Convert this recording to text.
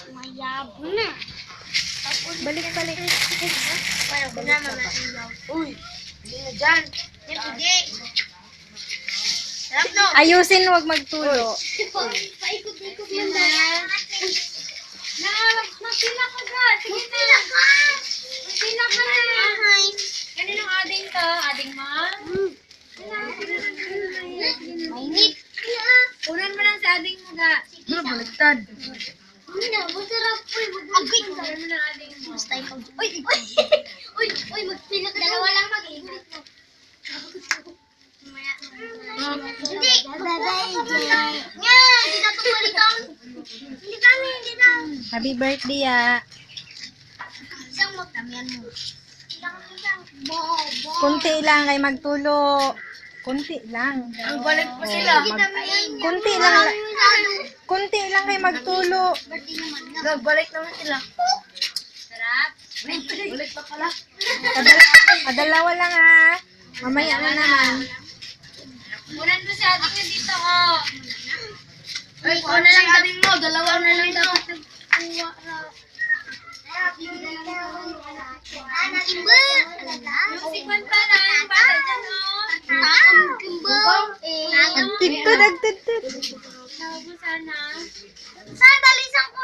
Mayabo na. Balik. Uy, hindi na dyan. Hindi. Sarap no? Ayusin, huwag magtulo. Paikot-ikot mo na. Magpila ka ba? Sige na. Magpila ka na. Kaninong ading to? Ading mo? Mainit. Unan mo lang sa ading mo ga. Baliktad. Masarap po. Agwit. Unan mo lang ading mo. Uy, magpila ka. Dalawa lang mag-init mo. Hindi. Nga, hindi na ito balikan. Hindi kami. Happy birthday, ya. Isang magtamihan mo. Isang. Bobo. Kunti lang kay magtulo. Kunti lang. Ang balik pa sila. Kunti lang. Kunti lang kay magtulo. Nagbalik naman sila. Sarap. Balik pa pala. Dalawa lang ha. Mamaya na naman. Unan mo si ating na dito, oh. Uy, ikaw na lang ating mo. Dalawa na lang dapat nagkuha na. Yung sikwan pa na, yung bata dyan, oh. Nagtitid. Naubo sana. Saan balisan ko?